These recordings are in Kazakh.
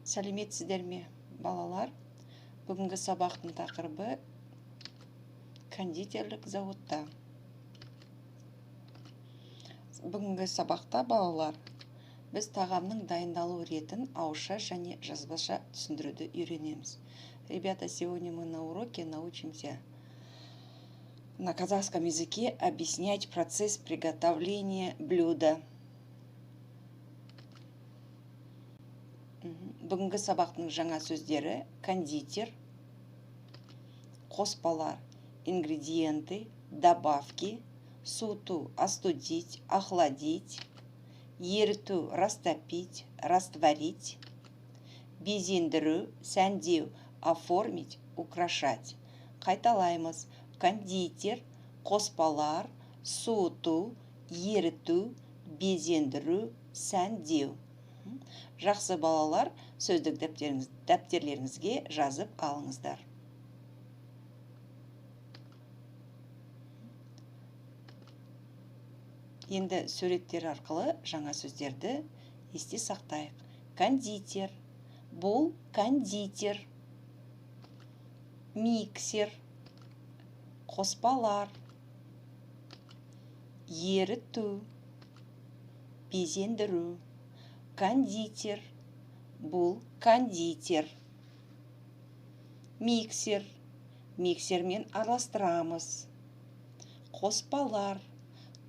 Сәлеметсіздер ме, балалар? Бүгінгі сабақтың тақырыбы кондитерлік зауытта. Бүгінгі сабақта, балалар, біз тағамның дайындалу ретін ауызша және жазбаша түсіндіруді үйренеміз. Ребята, сегодня мы на уроке научимся на казахском языке объяснять процесс приготовления блюда. Бүгінгі сабақтың жаңа сөздері: кондитер, қоспалар, ингредиенты, добавки, суыту, остудить, охладить, еріту, растопить, растворить, безендіру, сәндеу, оформить, украшать. Қайталаймыз: кондитер, қоспалар, суыту, еріту, безендіру, сәндеу. Жақсы балалар, сөздік дәптерлеріңізге жазып алыңыздар. Енді суреттер арқылы жаңа сөздерді есте сақтайық. Кондитер, бұл кондитер. Миксер, қоспалар. Еріту, безендіру. Кондитер, бұл кондитер. Миксер, миксермен араластырамыз. Қоспалар,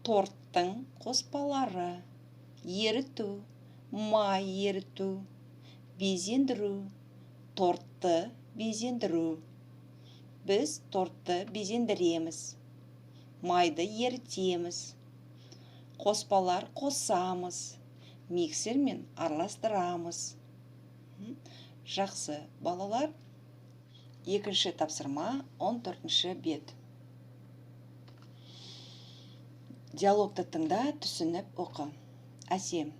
торттың қоспалары. Еріту, май еріту. Безендіру, тортты безендіру. Біз тортты безендіреміз. Майды ерітеміз. Қоспалар қосамыз. Миксермен араластырамыз. Жақсы балалар, екінші тапсырма 14-ші бет. Диалогты тыңда, түсініп оқы. Әсем: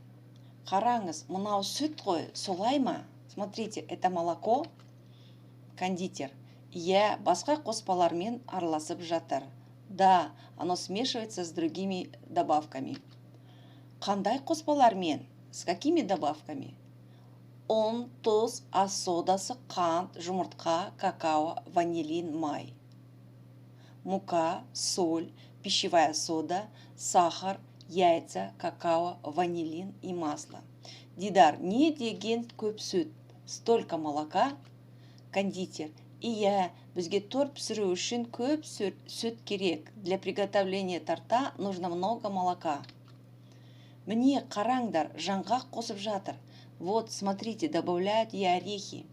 қараңыз, мынау сүт қой, солай ма? Смотрите, это молоко. Кондитер: иә, басқа қоспалармен араласып жатыр. Да, оно смешивается с другими добавками. Қандай қоспалармен? С какими добавками? Он, тұз, ас содасы, қант, жұмыртқа, какао, ванилин, май. Мука, соль, пищевая сода, сахар, яйца, какао, ванилин и масло. Дидар: не деген көп сүт, столько молока? Кондитер: иә, бізге торт пісіру үшін көп сүт керек. Для приготовления торта нужно много молока. Міне, қараңдар, жаңғақ қосып жатыр. Вот, смотрите, добавляют и орехи.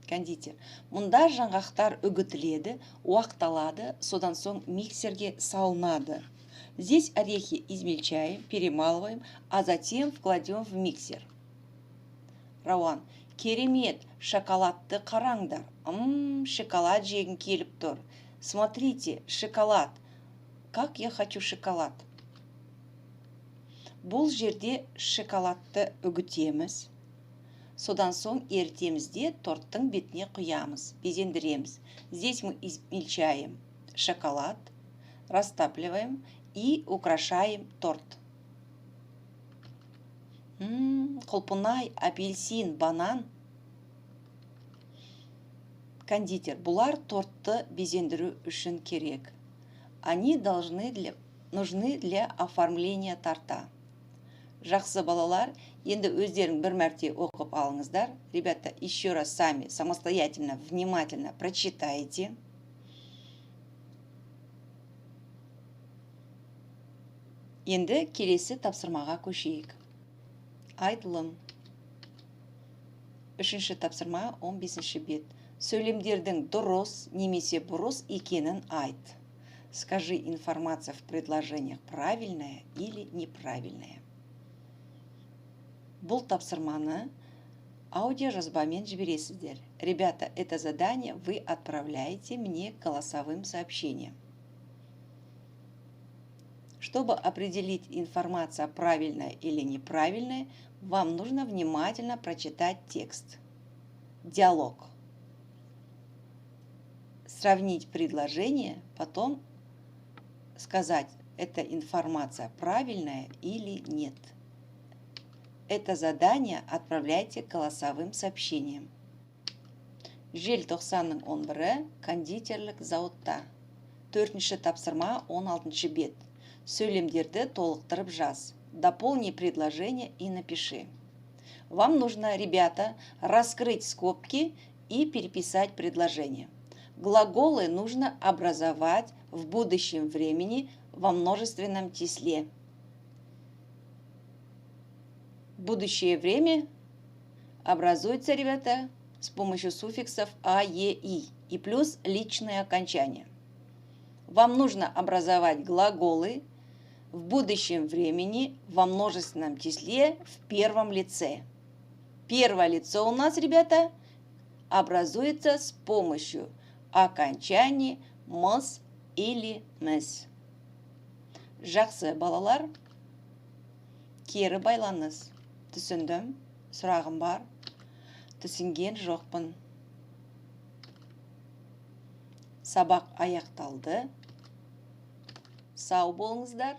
Кондитер: мұнда жаңғақтар үгітіледі, уақталады, содан соң миксерге салынады. Здесь орехи измельчаем, перемалываем, а затем вкладем в миксер. Рауан: керемет, шоколадты қараңдар. Шоколад жегім келіп тұр. Смотрите, шоколад. Как я хочу шоколад. Бұл жерде шоколадты үгітеміз. Содан соң ерітеміз де торттың бетіне құямыз, безендіреміз. Здесь мы измельчаем шоколад, растапливаем и украшаем торт. Құлпынай, апельсин, банан. Кондитер: бұлар тортты безендіру үшін керек. Они нужны для оформления торта. Жақсы балалар, енді өздерің бір мәрте оқып алыңыздар. Ребята, еще раз сами самостоятельно, внимательно прочитайте. Енді келесі тапсырмаға көшейік. Айтылым. Үшінші тапсырма 15-ші бет. Сөйлемдердің дұрыс немесе бұрыс екенін айт. Скажи, информация в предложениях правильная или неправильная. Бұл тапсырманы аудиожазбамен жібересіздер. Ребята, это задание вы отправляете мне голосовым сообщением. Чтобы определить, информация правильная или неправильная, вам нужно внимательно прочитать текст. Диалог. Сравнить предложение, потом сказать, эта информация правильная или нет. это задание отправляйте голосовым сообщением. Желтоқсанның 11-і кондитерлік зауытта. 4-ші тапсырма 16-ші бет. Сөйлемдерді толықтырып жаз. Дополни предложение и напиши. Вам нужно, ребята, раскрыть скобки и переписать предложение. Глаголы нужно образовать в будущем времени во множественном числе. Будущее время образуется, ребята, с помощью суффиксов а, е, и и плюс личное окончание. Вам нужно образовать глаголы в будущем времени во множественном числе в первом лице. Первое лицо у нас, ребята, образуется с помощью окончаний мыс или мыс. Жақсы балалар, кері байланыс. Түсіндім, сұрағым бар, түсінген жоқпын. Сабақ аяқталды. Сау болыңыздар.